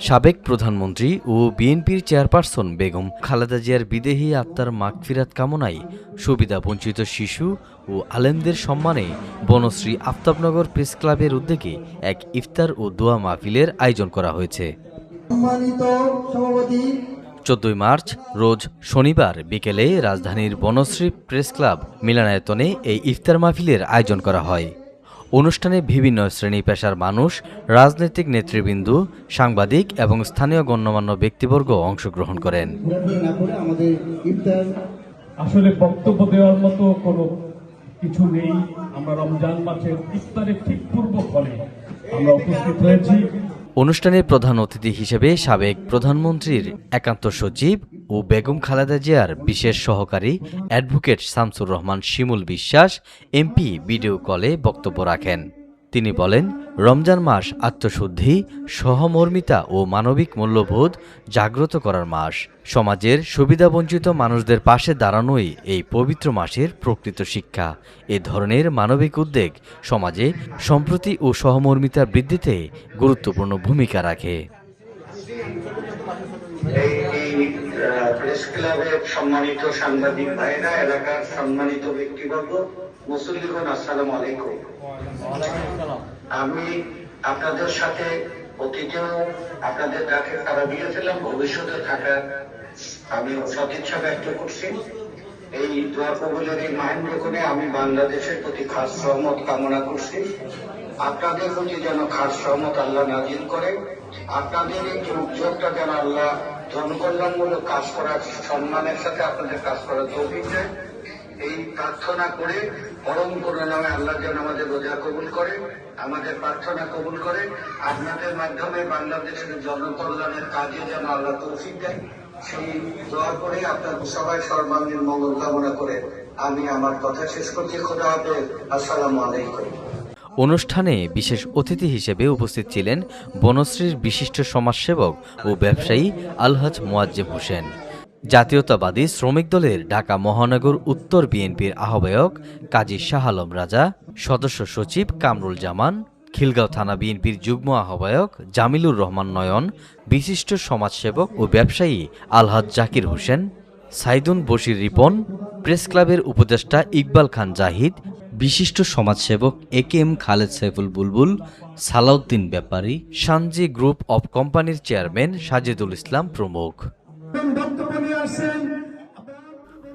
সাবেক প্রধানমন্ত্রী ও বিএনপির চেয়ারপারসন বেগম খালেদা জিয়ার বিদেহী আত্মার মাগফিরাত কামনায় সুবিধা বঞ্চিত শিশু ও আলেমদের সম্মানে বনশ্রী আফতাবনগর প্রেস ক্লাবের উদ্যোগে এক ইফতার ও দোয়া মাহফিলের আয়োজন করা হয়েছে। 14 মার্চ রোজ শনিবার বিকেলে রাজধানীর বনশ্রী প্রেস ক্লাব মিলনায়তনে এই ইফতার মাহফিলের আয়োজন করা হয়। অনুষ্ঠানে বিভিন্ন শ্রেণী পেশার মানুষ, রাজনৈতিক নেতৃবৃন্দ, সাংবাদিক এবং স্থানীয় গণ্যমান্য ব্যক্তিবর্গ অংশগ্রহণ করেন। আসলে বক্তব্য দেওয়ার মতো কোনো কিছু নেই। আমরা রমজান মাসের ইফতারের ঠিক পূর্ব ফলে আমরা উপস্থিত হয়েছি। অনুষ্ঠানে প্রধান অতিথি হিসেবে সাবেক প্রধানমন্ত্রীর একান্ত সচিব ও বেগম খালেদা জিয়ার বিশেষ সহকারী advocate Shamsur Rahman Shimul Biswas MP video কলে বক্তব্য রাখেন। তিনি বলেন, রমজান মাস আত্মশুদ্ধি, সহমর্মিতা ও মানবিক মূল্যবোধ জাগ্রত করার মাস। সমাজের সুবিধাবঞ্চিত মানুষদের পাশে দাঁড়ানোই এই পবিত্র মাসের প্রকৃত শিক্ষা। এ ধরনের মানবিক উদ্যোগ সমাজে সম্প্রীতি ও সহমর্মিতা বৃদ্ধিতে গুরুত্বপূর্ণ ভূমিকা রাখে। প্রেস ক্লাবের সম্মানিত সাংবাদিক ভাইরা, এলাকার সম্মানিত ব্যক্তিবর্গ, মুসল্লিগণ, আসসালামু আলাইকুম। আমি আপনাদের সাথে অতীতেও আপনাদের ডাকে সাড়া দিয়েছিলাম, ভবিষ্যতে থাকার আমি সদিচ্ছা ব্যক্ত করছি। এই দোয়া কবুলের এই মাহেন্দ্রক্ষণে আমি বাংলাদেশের প্রতি খাস সহমত কামনা করছি। আপনাদের প্রতি যেন খাস সহমত আল্লাহ নাজিল করে, আপনাদের এই উদ্যোগটা যেন আল্লাহ জনকল্যাণমূলক কাজ করার সম্মানের সাথে আপনাদের কাজ করার তৌফিক দেয়। এই প্রার্থনা করে পরম করুণাময় আল্লাহ যেন আমাদের রোজা কবুল করে, আমাদের প্রার্থনা কবুল করে, আপনাদের মাধ্যমে বাংলাদেশের জনকল্যাণের কাজে যেন আল্লাহ তৌফিক দেয়, সেই দোয়া করে আপনার সবাই সর্বাঙ্গীন মঙ্গল কামনা করে আমি আমার কথা শেষ করছি। খোদা হাফেজ, আসসালামু আলাইকুম। অনুষ্ঠানে বিশেষ অতিথি হিসেবে উপস্থিত ছিলেন বনশ্রীর বিশিষ্ট সমাজসেবক ও ব্যবসায়ী আলহাজ মোয়াজ্জেম হোসেন, জাতীয়তাবাদী শ্রমিক দলের ঢাকা মহানগর উত্তর বিএনপির আহ্বায়ক কাজী শাহ আলম রাজা, সদস্য সচিব কামরুল জামান, খিলগাঁও থানা বিএনপির যুগ্ম আহ্বায়ক জামিলুর রহমান নয়ন, বিশিষ্ট সমাজসেবক ও ব্যবসায়ী আলহাজ জাকির হোসেন, সাইদুন বশির রিপন, প্রেস ক্লাবের উপদেষ্টা ইকবাল খান জাহিদ, বিশিষ্ট সমাজসেবক AKM Khaled Saiful Bulbul, Salauddin Bepari, Sanji group of কোম্পানির চেয়ারম্যান সাজিদুল ইসলাম প্রমুখ।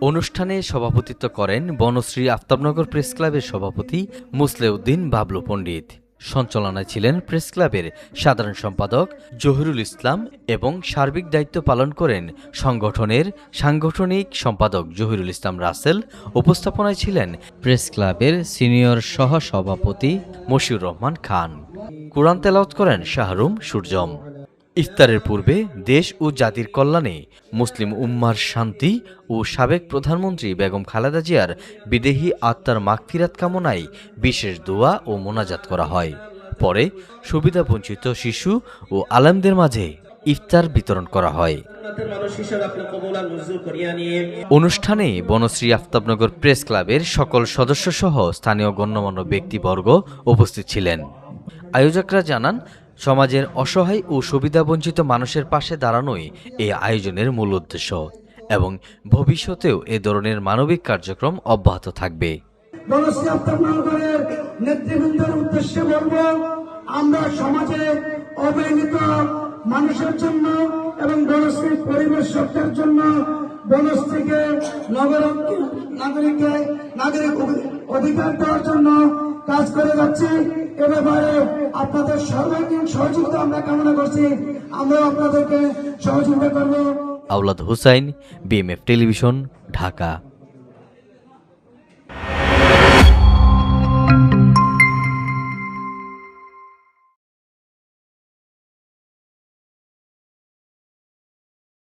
অনুষ্ঠানে সভাপতিত্ব করেন বনশ্রী আফতাবনগর প্রেস ক্লাবের সভাপতি মুসলেউদ্দিন বাবলু পণ্ডিত। সঞ্চালনায় ছিলেন প্রেস ক্লাবের সাধারণ সম্পাদক জহিরুল ইসলাম এবং সার্বিক দায়িত্ব পালন করেন সংগঠনের সাংগঠনিক সম্পাদক জহিরুল ইসলাম রাসেল। উপস্থাপনায় ছিলেন প্রেস ক্লাবের সিনিয়র সহ সভাপতি মশিউর রহমান খান। কুরআন তেলাওয়াত করেন শাহরুম সূর্যম। ইফতারের পূর্বে দেশ ও জাতির কল্যাণে, মুসলিম উম্মার শান্তি ও সাবেক প্রধানমন্ত্রী বেগম খালেদা জিয়ার বিদেহী আত্মার মাগফিরাত কামনায় বিশেষ দোয়া ও মোনাজাত করা হয়। পরে সুবিধাবঞ্চিত শিশু ও আলেমদের মাঝে ইফতার বিতরণ করা হয়। অনুষ্ঠানে বনশ্রী আফতাবনগর প্রেস ক্লাবের সকল সদস্য সহ স্থানীয় গণ্যমান্য ব্যক্তিবর্গ উপস্থিত ছিলেন। আয়োজকরা জানান, সমাজের অসহায় ও সুবিধাবঞ্চিত মানুষের পাশে দাঁড়ানোই এই আয়োজনের মূল উদ্দেশ্য এবং ভবিষ্যতেও এ ধরনের মানবিক কার্যক্রম অব্যাহত থাকবে। বনশ্রী আফতাবনগরের নেতৃবৃন্দের উদ্দেশ্যে বলবো, আমরা সমাজে অবহেলিত মানুষের জন্য এবং বনশ্রীর পরিবেশ রক্ষার জন্য বনশ্রীকে নাগরিক অধিকার দেওয়ার জন্য কাজ করে যাচ্ছি। এ ব্যাপারে আপনাদের সর্বাঙ্গীন সহযোগিতা আমরা কামনা করছি। আমরা আপনাদেরকে সহযোগিতা করব। আওলাদ হুসাইন, বিএমএফ টেলিভিশন, ঢাকা।